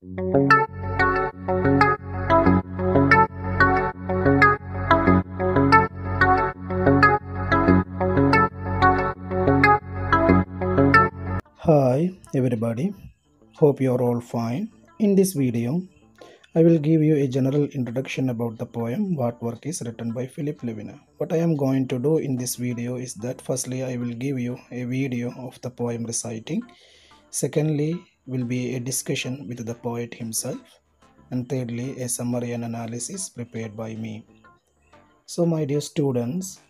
Hi everybody, hope you are all fine. In this video, I will give you a general introduction about the poem What Work is written by Philip Levine. What I am going to do in this video is that firstly I will give you a video of the poem reciting. Secondly will be a discussion with the poet himself. And thirdly a summary and analysis prepared by me. So my dear students,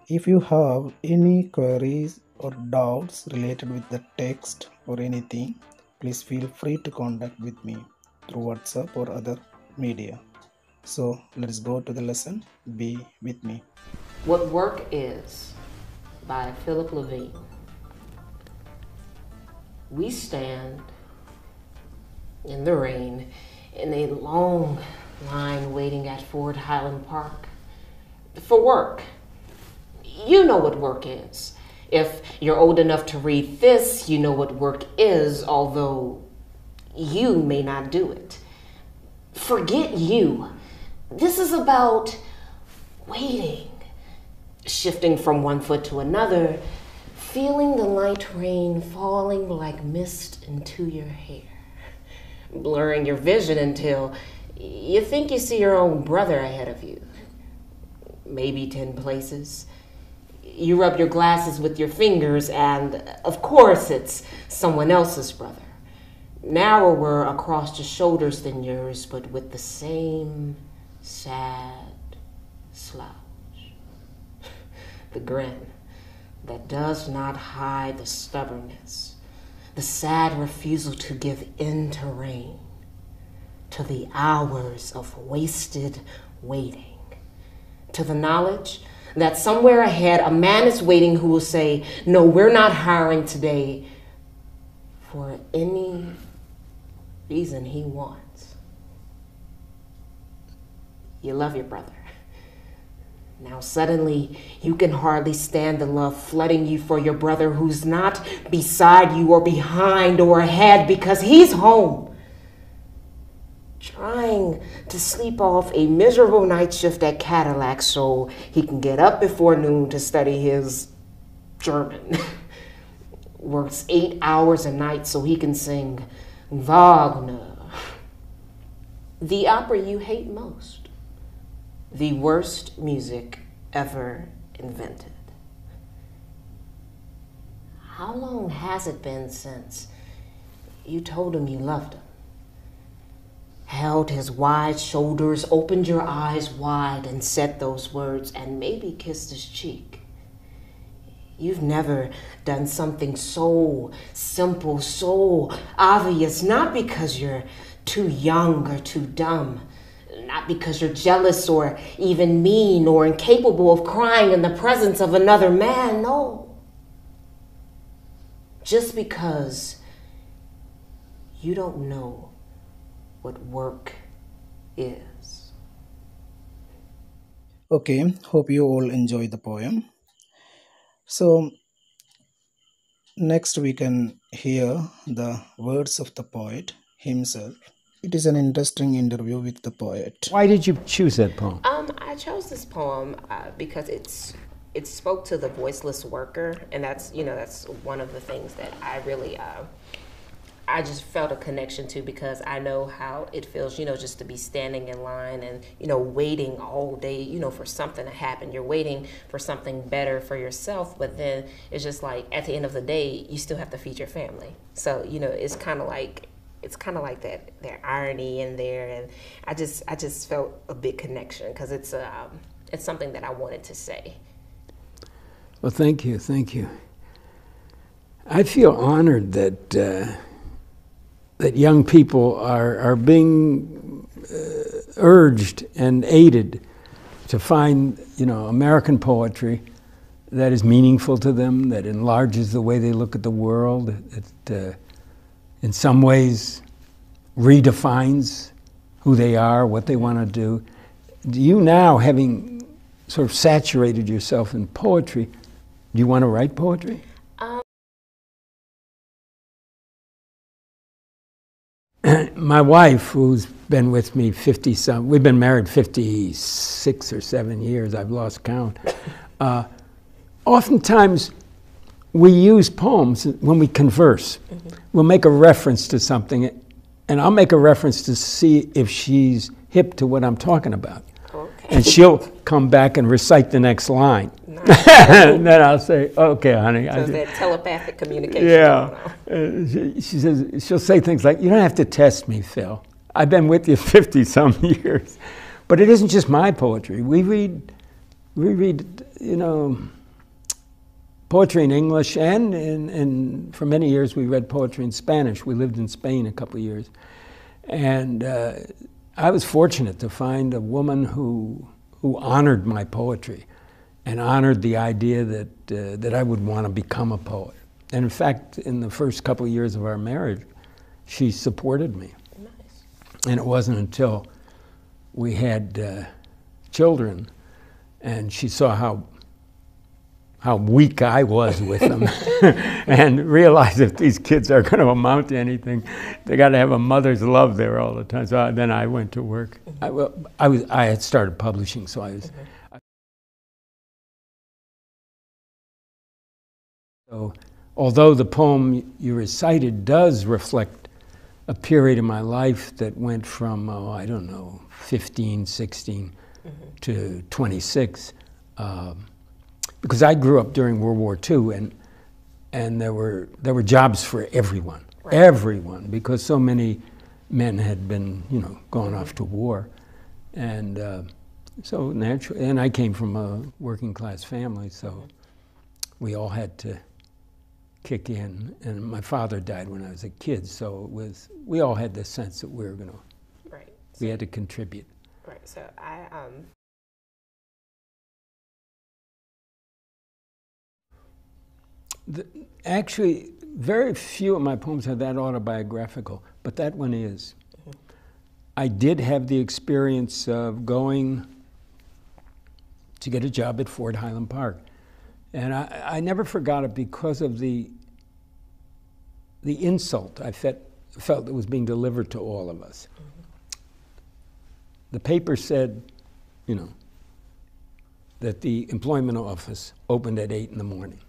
if you have any queries or doubts related with the text or anything, please feel free to contact with me through WhatsApp or other media. So let's go to the lesson. Be with me. What Work Is by Philip Levine. We stand in the rain in a long line waiting at Ford Highland Park for work. You know what work is. If you're old enough to read this, you know what work is, although you may not do it. Forget you. This is about waiting, shifting from one foot to another, feeling the light rain falling like mist into your hair, blurring your vision until you think you see your own brother ahead of you, maybe 10 places. You rub your glasses with your fingers and, of course, it's someone else's brother. Narrower across the shoulders than yours, but with the same sad slouch. The grin that does not hide the stubbornness, the sad refusal to give in to rain, to the hours of wasted waiting, to the knowledge that somewhere ahead a man is waiting who will say, no, we're not hiring today, for any reason he wants. You love your brother. Now suddenly you can hardly stand the love flooding you for your brother who's not beside you or behind or ahead because he's home, trying to sleep off a miserable night shift at Calicut so he can get up before noon to study his German. Works 8 hours a night so he can sing Wagner, the opera you hate most, the worst music ever invented. How long has it been since you told him you loved him? Held his wide shoulders, opened your eyes wide and said those words and maybe kissed his cheek. You've never done something so simple, so obvious, not because you're too young or too dumb, not because you're jealous or even mean or incapable of crying in the presence of another man, no. Just because you don't know what work is. Okay, hope you all enjoy the poem. So next we can hear the words of the poet himself. It is an interesting interview with the poet. Why did you choose that poem? I chose this poem because it spoke to the voiceless worker, and that's one of the things that I really I just felt a connection to, because I know how it feels, just to be standing in line and, waiting all day, for something to happen. You're waiting for something better for yourself, but then it's just like at the end of the day, you still have to feed your family. So, it's kind of like that irony in there, and I just felt a big connection because it's something that I wanted to say. Well, thank you. I feel honored that that young people are being urged and aided to find, American poetry that is meaningful to them, that enlarges the way they look at the world, that in some ways redefines who they are, what they want to do. Do you now, having sort of saturated yourself in poetry, do you want to write poetry? my wife, who's been with me 50-some, we've been married 56 or 7 years, I've lost count. Oftentimes, we use poems when we converse. We'll make a reference to something, and I'll make a reference to see if she's hip to what I'm talking about. Okay. And she'll come back and recite the next line. Nice. And then I'll say, okay, honey. So that telepathic communication. Yeah. She says, she'll say things like, you don't have to test me, Phil. I've been with you 50-some years. But it isn't just my poetry. We read, you know, poetry in English, and for many years we read poetry in Spanish. We lived in Spain a couple of years. And I was fortunate to find a woman who honored my poetry and honored the idea that I would want to become a poet. And in fact, in the first couple of years of our marriage, she supported me. Nice. And it wasn't until we had children and she saw how weak I was with them and realized if these kids are going to amount to anything, they got to have a mother's love there all the time. So then I went to work. I had started publishing, so I was. So, although the poem you recited does reflect a period in my life that went from, I don't know, 15, 16 to 26, because I grew up during World War II, and there were jobs for everyone, right. Everyone, because so many men had been, you know, gone off to war, and so naturally, and I came from a working class family, so we all had to kick in, and my father died when I was a kid, so we all had this sense that we were going to, right. We had to contribute. Right. So Actually, very few of my poems are that autobiographical, but that one is. I did have the experience of going to get a job at Fort Highland Park. And I never forgot it because of the insult I felt that was being delivered to all of us. The paper said, you know, that the employment office opened at 8 in the morning.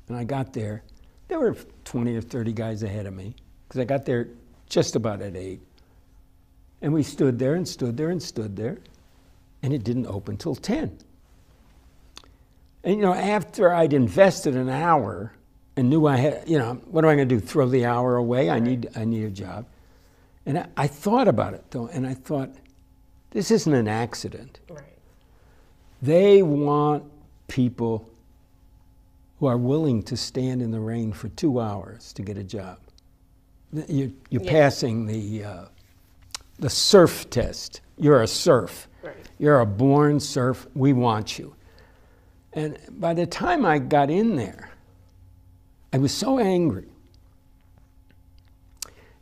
And I got there, there were 20 or 30 guys ahead of me, because I got there just about at 8. And we stood there and stood there and stood there, and it didn't open till 10. And you know, after I'd invested an hour and knew I had, you know, what am I going to do, throw the hour away? I need a job. And I thought about it, though, and I thought, this isn't an accident. right. They want people who are willing to stand in the rain for 2 hours to get a job. You're passing the surf test. You're a serf. Right. You're a born serf. We want you. And by the time I got in there, I was so angry.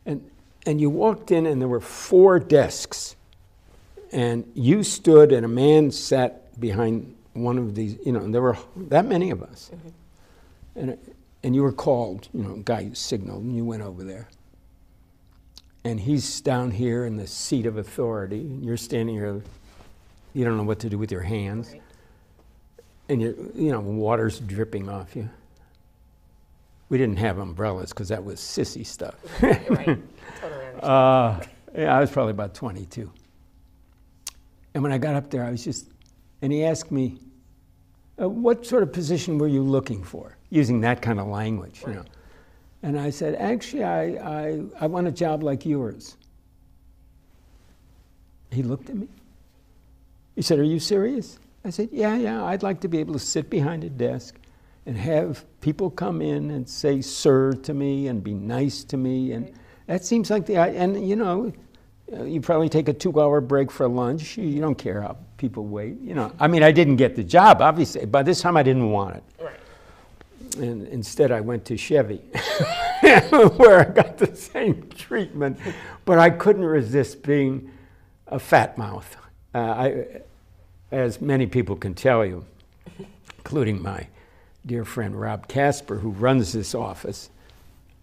And you walked in and there were 4 desks. And you stood and a man sat behind one of these, you know, and there were that many of us. And you were called, you know, a guy who signaled, and you went over there. And he's down here in the seat of authority, and you're standing here, you don't know what to do with your hands. Right. And you know, water's dripping off you. We didn't have umbrellas because that was sissy stuff. Right. Totally understand. Yeah, I was probably about 22. And when I got up there, I was just, and he asked me, what sort of position were you looking for? Using that kind of language, you know. And I said, actually, I want a job like yours. He looked at me. He said, are you serious? I said, yeah, I'd like to be able to sit behind a desk and have people come in and say sir to me and be nice to me. And that seems like and you know, you probably take a 2-hour break for lunch. You don't care how people wait. You know, I mean, I didn't get the job, obviously. By this time, I didn't want it. Right. And instead, I went to Chevy, where I got the same treatment. But I couldn't resist being a fat mouth. As many people can tell you, including my dear friend Rob Casper, who runs this office,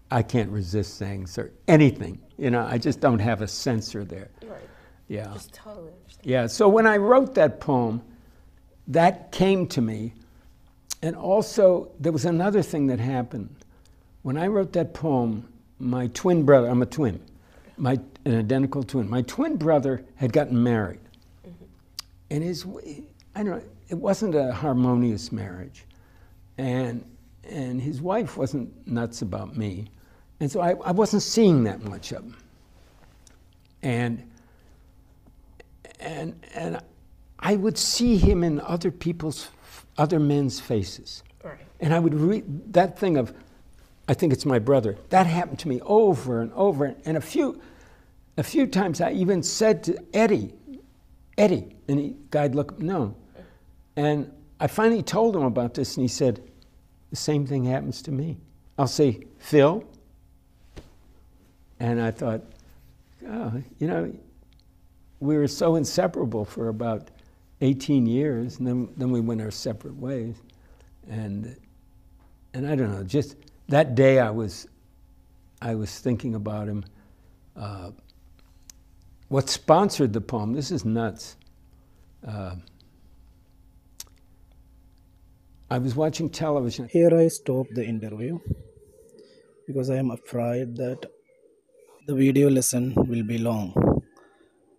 I can't resist saying anything. You know, I just don't have a censor there. Right. Yeah. Just totally understand. Yeah. So when I wrote that poem, that came to me. And also, there was another thing that happened. When I wrote that poem, my twin brother, I'm a twin, an identical twin. My twin brother had gotten married. And I don't know, it wasn't a harmonious marriage. And his wife wasn't nuts about me. And so I wasn't seeing that much of him. And I would see him in other men's faces. Right. And I would read that thing of, I think it's my brother. That happened to me over and over. And a few times I even said to Eddie, and guy'd look, no. And I finally told him about this, and he said, the same thing happens to me. I'll say, Phil. And I thought, oh, you know, we were so inseparable for about 18 years, and then we went our separate ways. And I don't know, just that day I was thinking about him. What sponsored the poem, this is nuts. I was watching television. Here I stop the interview because I am afraid that the video lesson will be long.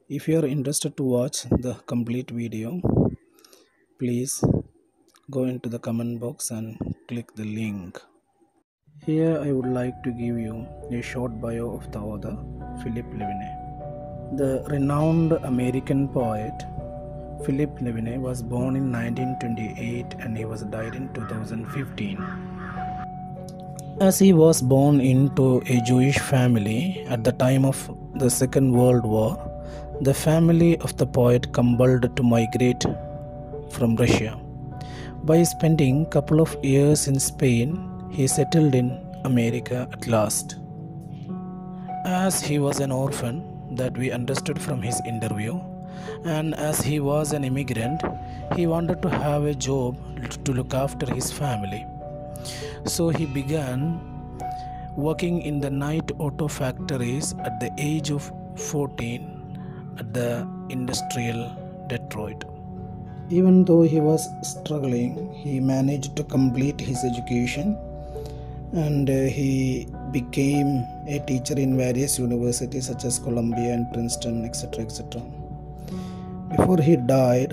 If you are interested to watch the complete video, please go into the comment box and click the link. Here I would like to give you a short bio of the author, Philip Levine. The renowned American poet Philip Levine was born in 1928 and he was died in 2015. As he was born into a Jewish family at the time of the Second World War, the family of the poet compelled to migrate from Russia. By spending a couple of years in Spain, he settled in America at last. As he was an orphan, that we understood from his interview, and as he was an immigrant, he wanted to have a job to look after his family. So he began working in the night auto factories at the age of 14 at the industrial Detroit. Even though he was struggling, he managed to complete his education, and he became a teacher in various universities such as Columbia and Princeton, etc., etc. Before he died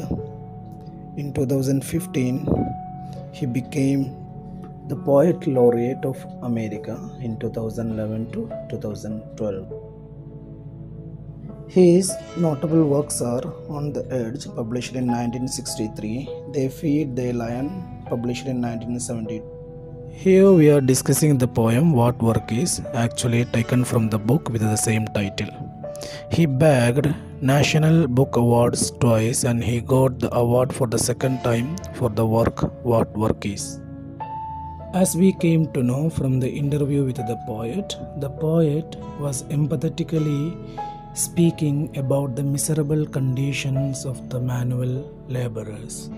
in 2015, he became the Poet Laureate of America in 2011 to 2012. His notable works are On the Edge, published in 1963, They Feed the Lion, published in 1970. Here we are discussing the poem What Work Is, actually taken from the book with the same title. He bagged National Book Awards twice and he got the award for the second time for the work What Work Is. As we came to know from the interview with the poet was empathetically speaking about the miserable conditions of the manual laborers.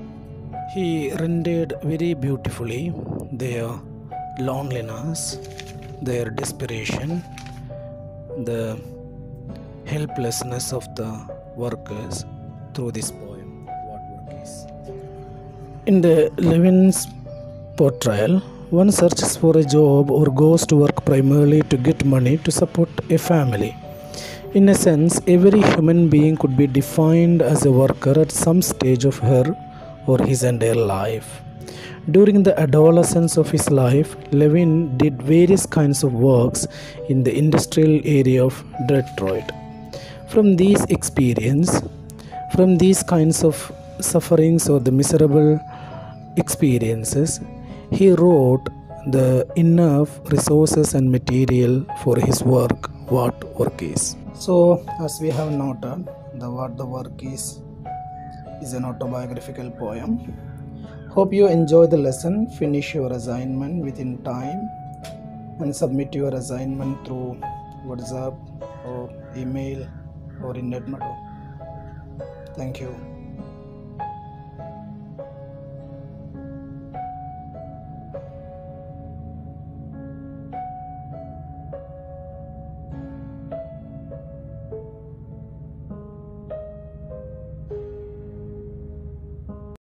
He rendered very beautifully their loneliness, their desperation, the helplessness of the workers through this poem, What Work Is. In the Levine's portrayal, one searches for a job or goes to work primarily to get money to support a family. In a sense, every human being could be defined as a worker at some stage of her or his entire life. During the adolescence of his life, Levine did various kinds of works in the industrial area of Detroit. From these experiences, from these kinds of sufferings or the miserable experiences, he wrote the enough resources and material for his work, What Work Is. So, as we have noted, the What the Work Is an autobiographical poem. Hope you enjoy the lesson, finish your assignment within time, and submit your assignment through WhatsApp or email or in NetMato. Thank you.